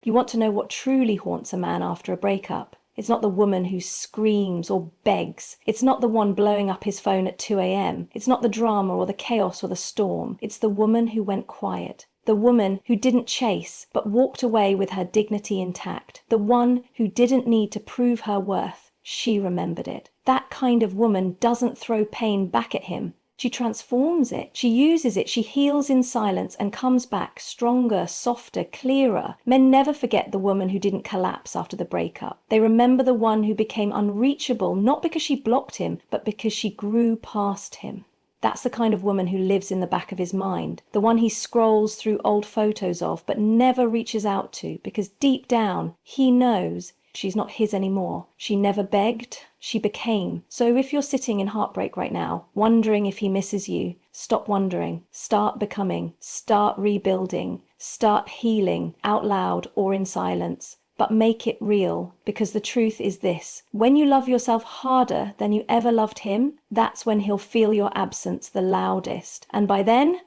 You want to know what truly haunts a man after a breakup. It's not the woman who screams or begs. It's not the one blowing up his phone at 2 a.m. It's not the drama or the chaos or the storm. It's the woman who went quiet. The woman who didn't chase, but walked away with her dignity intact. The one who didn't need to prove her worth. She remembered it. That kind of woman doesn't throw pain back at him. She transforms it. She uses it. She heals in silence and comes back stronger, softer, clearer. Men never forget the woman who didn't collapse after the breakup. They remember the one who became unreachable, not because she blocked him, but because she grew past him. That's the kind of woman who lives in the back of his mind, the one he scrolls through old photos of but never reaches out to, because deep down he knows she's not his anymore. She never begged, she became. So if you're sitting in heartbreak right now, wondering if he misses you, stop wondering. Start becoming. Start rebuilding. Start healing, out loud or in silence. But make it real, because the truth is this. When you love yourself harder than you ever loved him, that's when he'll feel your absence the loudest. And by then,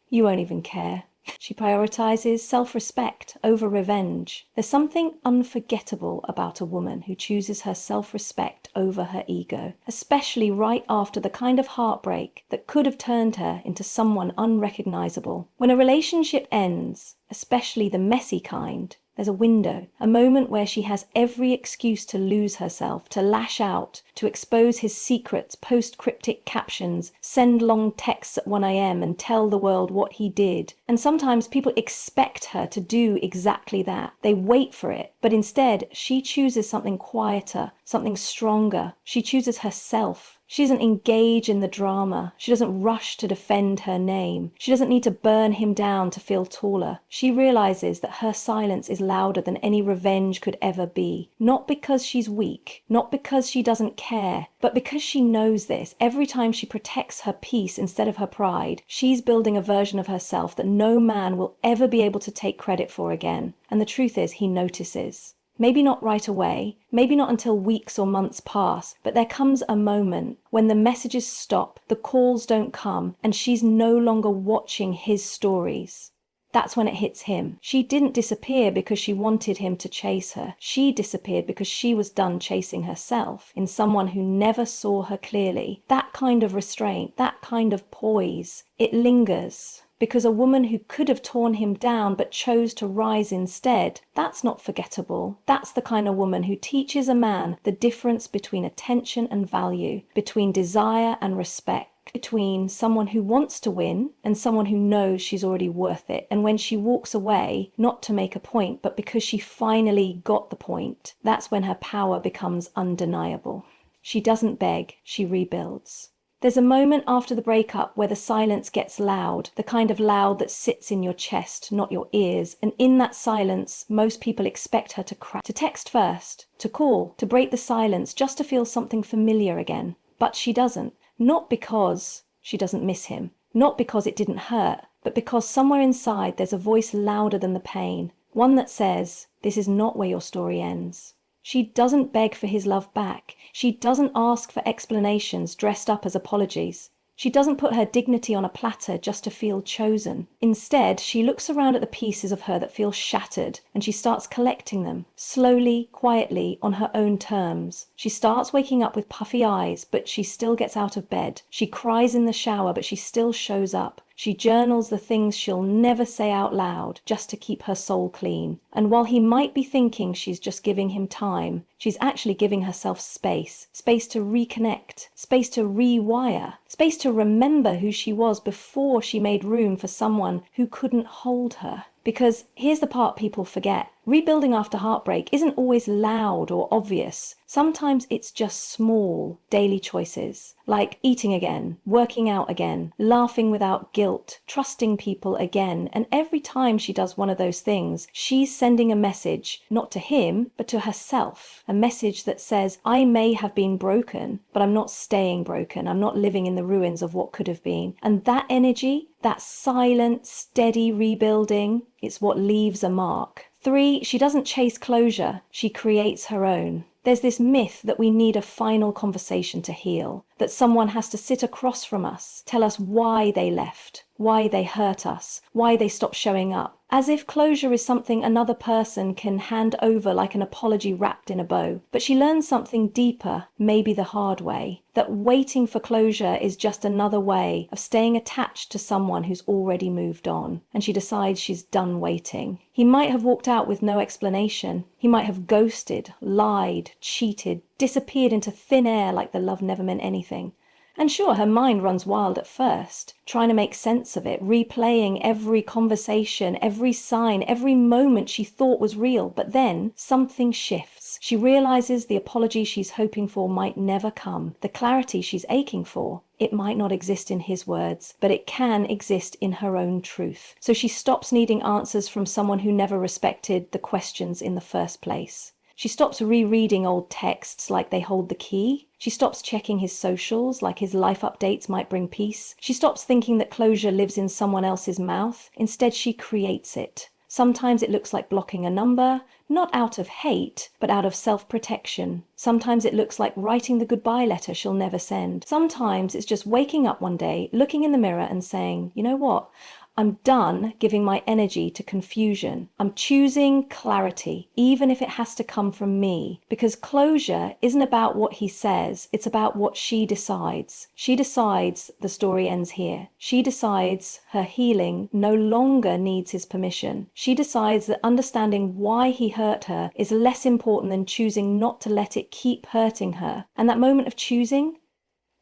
you won't even care. She prioritizes self-respect over revenge. There's something unforgettable about a woman who chooses her self-respect over her ego, especially right after the kind of heartbreak that could have turned her into someone unrecognizable. When a relationship ends, especially the messy kind, there's a window, a moment where she has every excuse to lose herself, to lash out, to expose his secrets, post cryptic captions, send long texts at 1 a.m. and tell the world what he did. And sometimes people expect her to do exactly that. They wait for it. But instead, she chooses something quieter, something stronger. She chooses herself. She doesn't engage in the drama. She doesn't rush to defend her name. She doesn't need to burn him down to feel taller. She realizes that her silence is louder than any revenge could ever be. Not because she's weak, not because she doesn't care, but because she knows this. Every time she protects her peace instead of her pride, she's building a version of herself that no man will ever be able to take credit for again. And the truth is, he notices. Maybe not right away, maybe not until weeks or months pass, but there comes a moment when the messages stop, the calls don't come, and she's no longer watching his stories. That's when it hits him. She didn't disappear because she wanted him to chase her. She disappeared because she was done chasing herself in someone who never saw her clearly. That kind of restraint, that kind of poise, it lingers. Because a woman who could have torn him down but chose to rise instead, that's not forgettable. That's the kind of woman who teaches a man the difference between attention and value, between desire and respect, between someone who wants to win and someone who knows she's already worth it. And when she walks away, not to make a point, but because she finally got the point, that's when her power becomes undeniable. She doesn't beg, she rebuilds. There's a moment after the breakup where the silence gets loud, the kind of loud that sits in your chest, not your ears. And in that silence, most people expect her to crack, to text first, to call, to break the silence, just to feel something familiar again. But she doesn't. Not because she doesn't miss him, not because it didn't hurt, but because somewhere inside there's a voice louder than the pain, one that says, this is not where your story ends. She doesn't beg for his love back. She doesn't ask for explanations dressed up as apologies. She doesn't put her dignity on a platter just to feel chosen. Instead, she looks around at the pieces of her that feel shattered, and she starts collecting them, slowly, quietly, on her own terms. She starts waking up with puffy eyes, but she still gets out of bed. She cries in the shower, but she still shows up. She journals the things she'll never say out loud, just to keep her soul clean. And while he might be thinking she's just giving him time, she's actually giving herself space. Space to reconnect, space to rewire, space to remember who she was before she made room for someone who couldn't hold her. Because here's the part people forget. Rebuilding after heartbreak isn't always loud or obvious. Sometimes it's just small, daily choices, like eating again, working out again, laughing without guilt, trusting people again. And every time she does one of those things, she's sending a message, not to him, but to herself. A message that says, I may have been broken, but I'm not staying broken. I'm not living in the ruins of what could have been. And that energy, that silent, steady rebuilding, it's what leaves a mark. 3, she doesn't chase closure, she creates her own. There's this myth that we need a final conversation to heal, that someone has to sit across from us, tell us why they left, why they hurt us, why they stopped showing up. As if closure is something another person can hand over like an apology wrapped in a bow. But she learns something deeper, maybe the hard way, that waiting for closure is just another way of staying attached to someone who's already moved on. And she decides she's done waiting. He might have walked out with no explanation. He might have ghosted, lied, cheated, disappeared into thin air like the love never meant anything. And sure, her mind runs wild at first, trying to make sense of it, replaying every conversation, every sign, every moment she thought was real. But then something shifts. She realizes the apology she's hoping for might never come. The clarity she's aching for, it might not exist in his words, but it can exist in her own truth. So she stops needing answers from someone who never respected the questions in the first place. She stops rereading old texts like they hold the key. She stops checking his socials like his life updates might bring peace. She stops thinking that closure lives in someone else's mouth. Instead, she creates it. Sometimes it looks like blocking a number, not out of hate, but out of self-protection. Sometimes it looks like writing the goodbye letter she'll never send. Sometimes it's just waking up one day, looking in the mirror and saying, you know what? I'm done giving my energy to confusion. I'm choosing clarity, even if it has to come from me. Because closure isn't about what he says, it's about what she decides. She decides the story ends here. She decides her healing no longer needs his permission. She decides that understanding why he hurt her is less important than choosing not to let it keep hurting her. And that moment of choosing,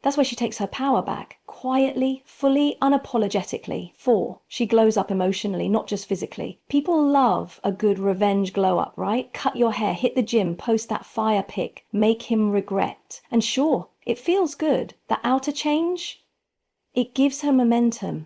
that's where she takes her power back, quietly, fully, unapologetically. 4, she glows up emotionally, not just physically. People love a good revenge glow up, right? Cut your hair, hit the gym, post that fire pic, make him regret. And sure, it feels good. That outer change, it gives her momentum,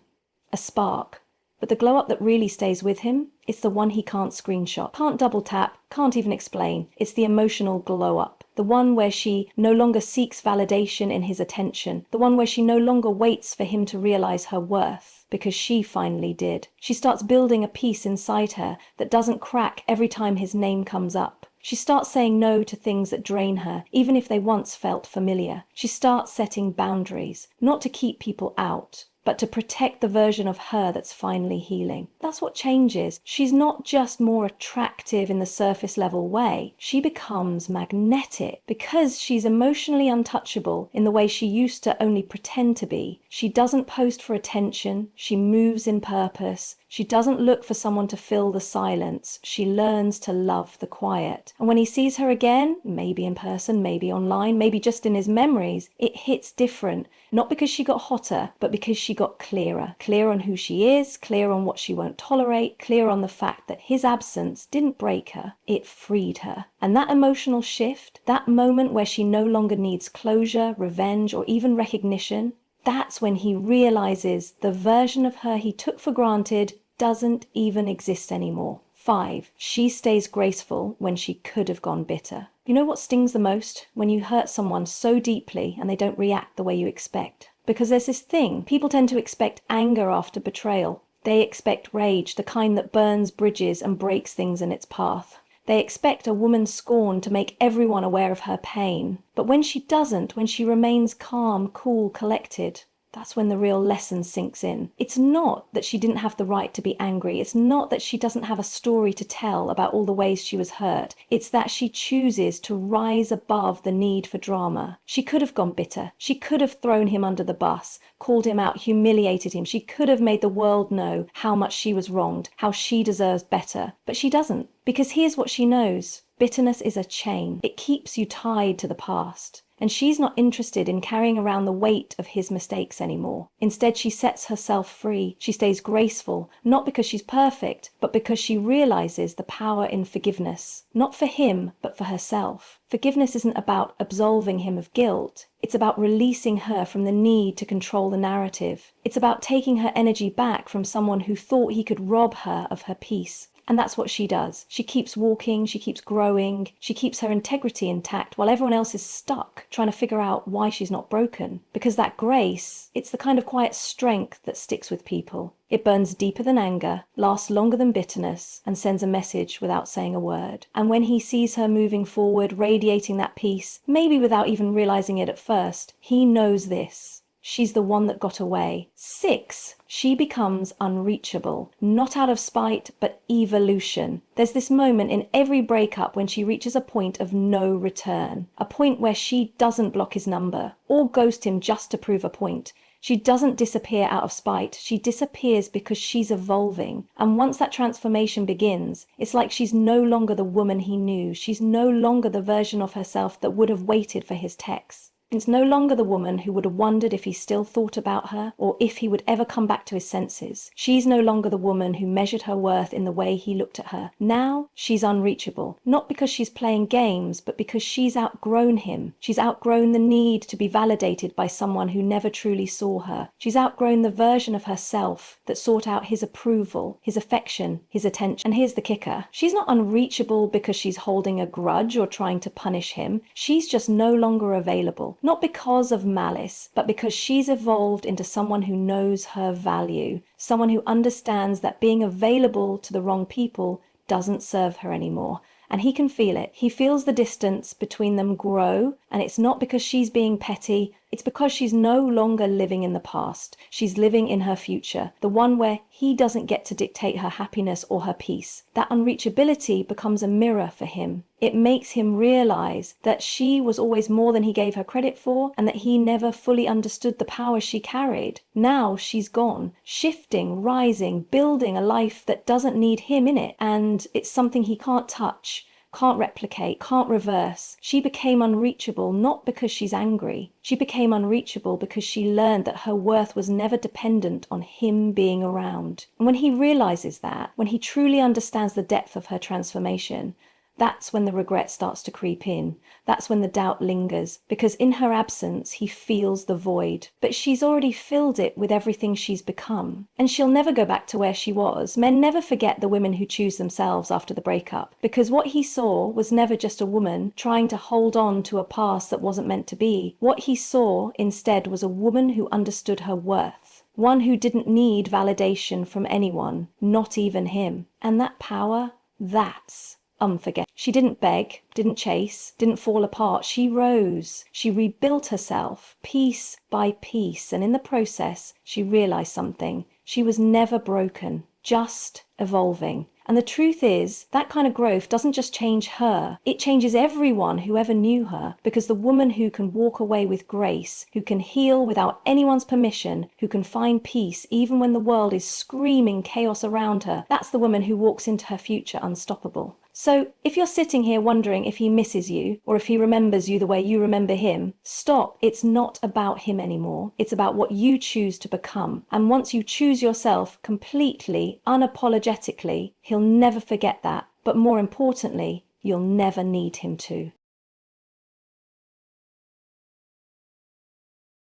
a spark. But the glow up that really stays with him, it's the one he can't screenshot, can't double tap, can't even explain. It's the emotional glow up. The one where she no longer seeks validation in his attention. The one where she no longer waits for him to realize her worth, because she finally did. She starts building a peace inside her that doesn't crack every time his name comes up. She starts saying no to things that drain her, even if they once felt familiar. She starts setting boundaries, not to keep people out, but to protect the version of her that's finally healing. That's what changes. She's not just more attractive in the surface level way. She becomes magnetic because she's emotionally untouchable in the way she used to only pretend to be. She doesn't post for attention. She moves in purpose. She doesn't look for someone to fill the silence. She learns to love the quiet. And when he sees her again, maybe in person, maybe online, maybe just in his memories, it hits different. Not because she got hotter, but because she got clearer. Clear on who she is, clear on what she won't tolerate, clear on the fact that his absence didn't break her, it freed her. And that emotional shift, that moment where she no longer needs closure, revenge, or even recognition, that's when he realizes the version of her he took for granted doesn't even exist anymore. 5, she stays graceful when she could have gone bitter. You know what stings the most? When you hurt someone so deeply and they don't react the way you expect. Because there's this thing, people tend to expect anger after betrayal. They expect rage, the kind that burns bridges and breaks things in its path. They expect a woman's scorn to make everyone aware of her pain. But when she doesn't, when she remains calm, cool, collected, that's when the real lesson sinks in. It's not that she didn't have the right to be angry. It's not that she doesn't have a story to tell about all the ways she was hurt. It's that she chooses to rise above the need for drama. She could have gone bitter. She could have thrown him under the bus, called him out, humiliated him. She could have made the world know how much she was wronged, how she deserves better. But she doesn't, because here's what she knows. Bitterness is a chain. It keeps you tied to the past. And she's not interested in carrying around the weight of his mistakes anymore. Instead, she sets herself free. She stays graceful, not because she's perfect, but because she realizes the power in forgiveness. Not for him, but for herself. Forgiveness isn't about absolving him of guilt. It's about releasing her from the need to control the narrative. It's about taking her energy back from someone who thought he could rob her of her peace. And that's what she does. She keeps walking, she keeps growing, she keeps her integrity intact while everyone else is stuck trying to figure out why she's not broken. Because that grace, it's the kind of quiet strength that sticks with people. It burns deeper than anger, lasts longer than bitterness, and sends a message without saying a word. And when he sees her moving forward, radiating that peace, maybe without even realizing it at first, he knows this. She's the one that got away. 6, she becomes unreachable, not out of spite, but evolution. There's this moment in every breakup when she reaches a point of no return, a point where she doesn't block his number or ghost him just to prove a point. She doesn't disappear out of spite. She disappears because she's evolving. And once that transformation begins, it's like she's no longer the woman he knew. She's no longer the version of herself that would have waited for his texts. It's no longer the woman who would have wondered if he still thought about her or if he would ever come back to his senses. She's no longer the woman who measured her worth in the way he looked at her. Now she's unreachable, not because she's playing games, but because she's outgrown him. She's outgrown the need to be validated by someone who never truly saw her. She's outgrown the version of herself that sought out his approval, his affection, his attention. And here's the kicker. She's not unreachable because she's holding a grudge or trying to punish him. She's just no longer available. Not because of malice, but because she's evolved into someone who knows her value, someone who understands that being available to the wrong people doesn't serve her anymore. And he can feel it. He feels the distance between them grow, and it's not because she's being petty, it's because she's no longer living in the past. She's living in her future, the one where he doesn't get to dictate her happiness or her peace. That unreachability becomes a mirror for him. It makes him realize that she was always more than he gave her credit for, and that he never fully understood the power she carried. Now she's gone, shifting, rising, building a life that doesn't need him in it, and it's something he can't touch, can't replicate, can't reverse. She became unreachable not because she's angry. She became unreachable because she learned that her worth was never dependent on him being around. And when he realizes that, when he truly understands the depth of her transformation, that's when the regret starts to creep in. That's when the doubt lingers, because in her absence, he feels the void. But she's already filled it with everything she's become. And she'll never go back to where she was. Men never forget the women who choose themselves after the breakup, because what he saw was never just a woman trying to hold on to a past that wasn't meant to be. What he saw instead was a woman who understood her worth. One who didn't need validation from anyone, not even him. And that power, that's unforgettable. She didn't beg, didn't chase, didn't fall apart. She rose. She rebuilt herself piece by piece. And in the process, she realized something. She was never broken, just evolving. And the truth is, that kind of growth doesn't just change her. It changes everyone who ever knew her, because the woman who can walk away with grace, who can heal without anyone's permission, who can find peace even when the world is screaming chaos around her, that's the woman who walks into her future unstoppable. So if you're sitting here wondering if he misses you or if he remembers you the way you remember him, stop. It's not about him anymore. It's about what you choose to become. And once you choose yourself completely, unapologetically, he'll never forget that. But more importantly, you'll never need him to.